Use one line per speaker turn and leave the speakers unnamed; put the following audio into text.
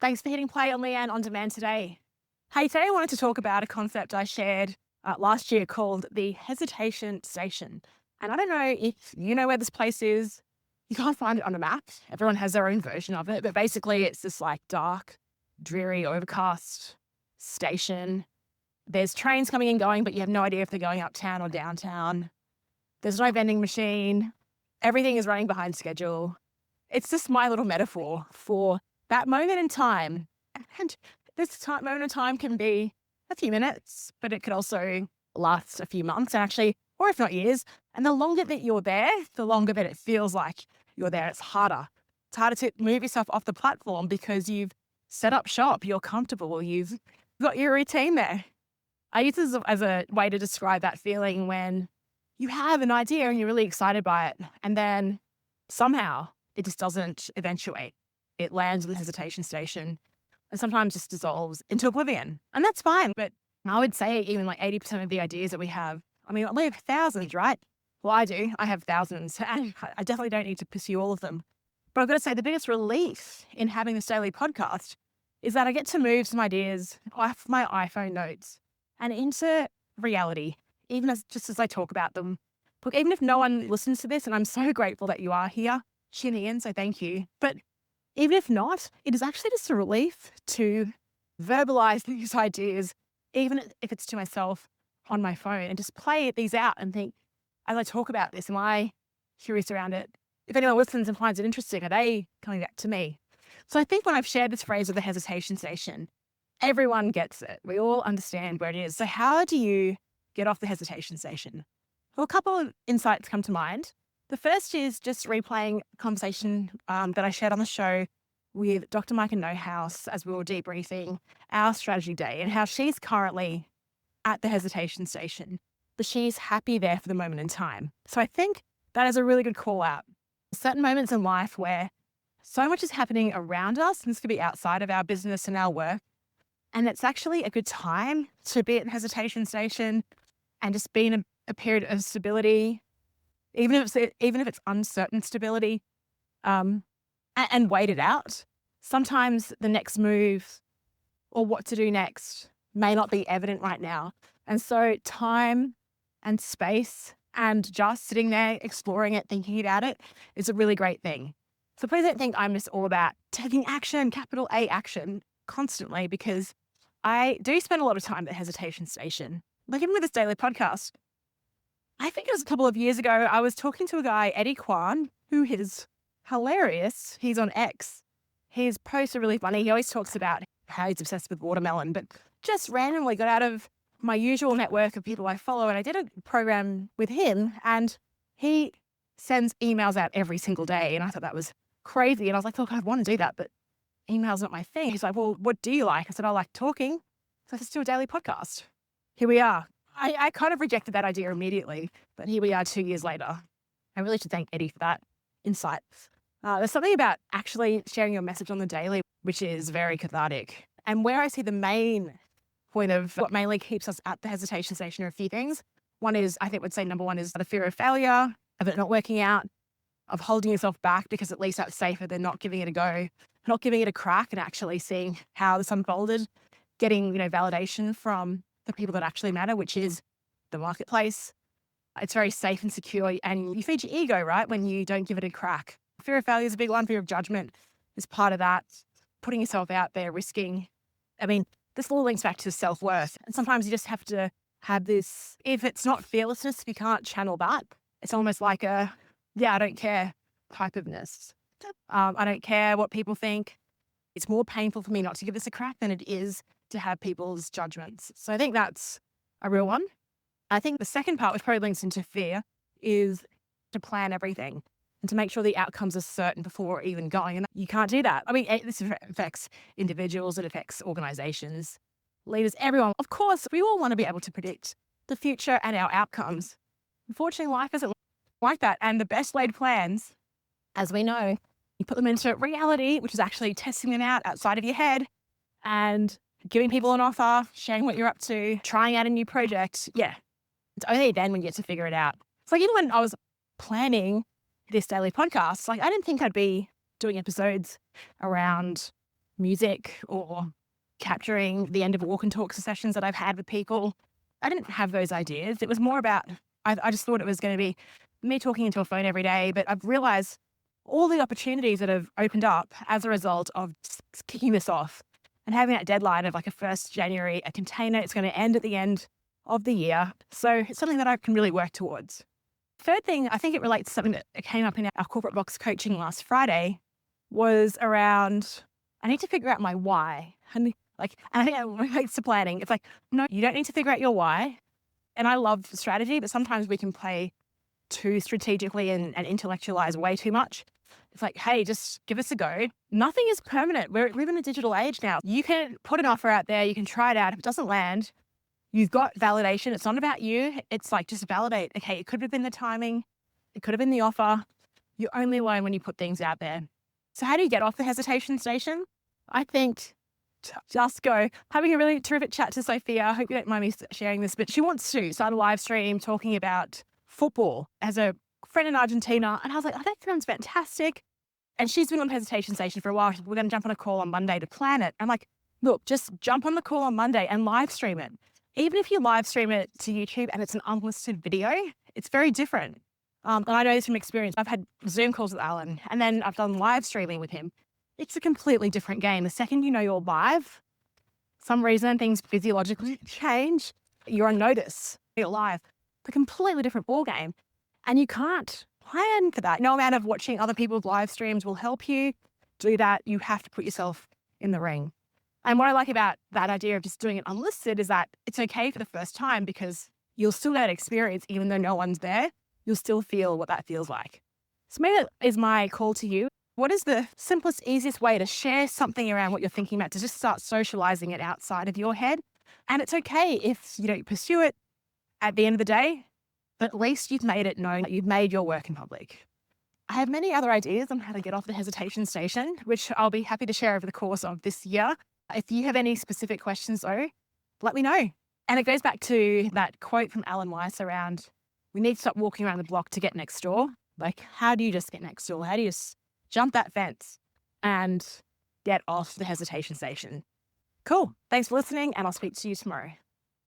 Thanks for hitting play on Leanne On Demand today. Hey, today I wanted to talk about a concept I shared last year called the hesitation station. And I don't know if you know where this place is. You can't find it on a map. Everyone has their own version of it. But basically, it's this like dark, dreary, overcast station. There's trains coming and going, but you have no idea if they're going uptown or downtown. There's no vending machine. Everything is running behind schedule. It's just my little metaphor for that moment in time. And moment in time can be a few minutes, but it could also last a few months actually, or if not years. And the longer that you're there, the longer that it feels like you're there. It's harder. It's harder to move yourself off the platform because you've set up shop, you're comfortable, you've got your routine there. I use this as a way to describe that feeling when you have an idea and you're really excited by it, and then somehow it just doesn't eventuate. It lands in the hesitation station and sometimes just dissolves into oblivion. And that's fine. But I would say even like 80% of the ideas that we have, I mean, we have thousands, right? Well, I do. I have thousands and I definitely don't need to pursue all of them. But I've got to say the biggest relief in having this daily podcast is that I get to move some ideas off my iPhone notes and into reality, just as I talk about them. Look, even if no one listens to this, and I'm so grateful that you are here, tuning in, so thank you. But even if not, it is actually just a relief to verbalize these ideas, even if it's to myself on my phone, and just play these out and think, as I talk about this, am I curious around it? If anyone listens and finds it interesting, are they coming back to me? So I think when I've shared this phrase of the hesitation station, everyone gets it. We all understand where it is. So how do you get off the hesitation station? Well, a couple of insights come to mind. The first is just replaying a conversation that I shared on the show with Dr. Micah Nohouse as we were debriefing our strategy day and how she's currently at the hesitation station, but she's happy there for the moment in time. So I think that is a really good call out. Certain moments in life where so much is happening around us, and this could be outside of our business and our work, and it's actually a good time to be at the hesitation station and just be in a period of stability, even if it's uncertain stability, and wait it out. Sometimes the next move or what to do next may not be evident right now. And so time and space and just sitting there, exploring it, thinking about it is a really great thing. So please don't think I'm just all about taking action, capital A action, constantly, because I do spend a lot of time at the hesitation station. Like even with this daily podcast, I think it was a couple of years ago, I was talking to a guy, Eddie Kwan, who is hilarious. He's on X. His posts are really funny. He always talks about how he's obsessed with watermelon, but just randomly got out of my usual network of people I follow, and I did a program with him, and he sends emails out every single day, and I thought that was crazy. And I was like, look, I want to do that, but email's not my thing. He's like, well, what do you like? I said, I like talking. So let's do a daily podcast. Here we are. I kind of rejected that idea immediately, but here we are 2 years later. I really should thank Eddie for that insight. There's something about actually sharing your message on the daily, which is very cathartic. And where I see the main point of what mainly keeps us at the hesitation station are a few things. One is, I think would say number one is the fear of failure, of it not working out, of holding yourself back because at least that's safer than not giving it a go, not giving it a crack and actually seeing how this unfolded, getting, validation from the people that actually matter, which is the marketplace. It's very safe and secure, and you feed your ego, right, when you don't give it a crack. Fear of failure is a big one. Fear of judgment is part of that. Putting yourself out there, risking. I mean, this all links back to self-worth. And sometimes you just have to have this, if it's not fearlessness, if you can't channel that, it's almost like a, I don't care type ofness. I don't care what people think. It's more painful for me not to give this a crack than it is to have people's judgments. So I think that's a real one. I think the second part, which probably links into fear, is to plan everything and to make sure the outcomes are certain before even going. And you can't do that. I mean, this affects individuals, it affects organizations, leaders, everyone. Of course, we all want to be able to predict the future and our outcomes. Unfortunately, life isn't like that. And the best laid plans, as we know, you put them into reality, which is actually testing them out outside of your head and giving people an offer, sharing what you're up to, trying out a new project. Yeah, it's only then when you get to figure it out. It's like even when I was planning this daily podcast, like I didn't think I'd be doing episodes around music or capturing the end of walk and talk sessions that I've had with people. I didn't have those ideas. It was more about, I just thought it was going to be me talking into a phone every day. But I've realized all the opportunities that have opened up as a result of kicking this off and having that deadline of like a 1st January, a container. It's going to end at the end of the year. So it's something that I can really work towards. Third thing, I think it relates to something that came up in our corporate box coaching last Friday, was around, I need to figure out my why. And I think it relates to planning. It's like, no, you don't need to figure out your why. And I love strategy, but sometimes we can play too strategically and intellectualize way too much. It's like, hey, just give us a go. Nothing is permanent. We live in a digital age now. You can put an offer out there. You can try it out. If it doesn't land, you've got validation. It's not about you. It's like, just validate. Okay, it could have been the timing. It could have been the offer. You only learn when you put things out there. So how do you get off the hesitation station? I think just go. Having a really terrific chat to Sophia. I hope you don't mind me sharing this, but she wants to start a live stream talking about football as a friend in Argentina. And I was like, oh, that sounds fantastic. And she's been on hesitation station for a while. We're going to jump on a call on Monday to plan it. I'm like, look, just jump on the call on Monday and live stream it. Even if you live stream it to YouTube and it's an unlisted video, it's very different. And I know this from experience. I've had Zoom calls with Alan and then I've done live streaming with him. It's a completely different game. The second you know you're live, some reason things physiologically change. You're on notice. You're live. It's a completely different ball game. And you can't plan for that. No amount of watching other people's live streams will help you do that. You have to put yourself in the ring. And what I like about that idea of just doing it unlisted is that it's okay for the first time because you'll still get experience even though no one's there. You'll still feel what that feels like. So maybe that is my call to you. What is the simplest, easiest way to share something around what you're thinking about, to just start socializing it outside of your head? And it's okay if you don't pursue it at the end of the day, but at least you've made it known that you've made your work in public. I have many other ideas on how to get off the hesitation station, which I'll be happy to share over the course of this year. If you have any specific questions though, let me know. And it goes back to that quote from Alan Weiss around, we need to stop walking around the block to get next door. Like, how do you just get next door? How do you just jump that fence and get off the hesitation station? Cool. Thanks for listening, and I'll speak to you tomorrow.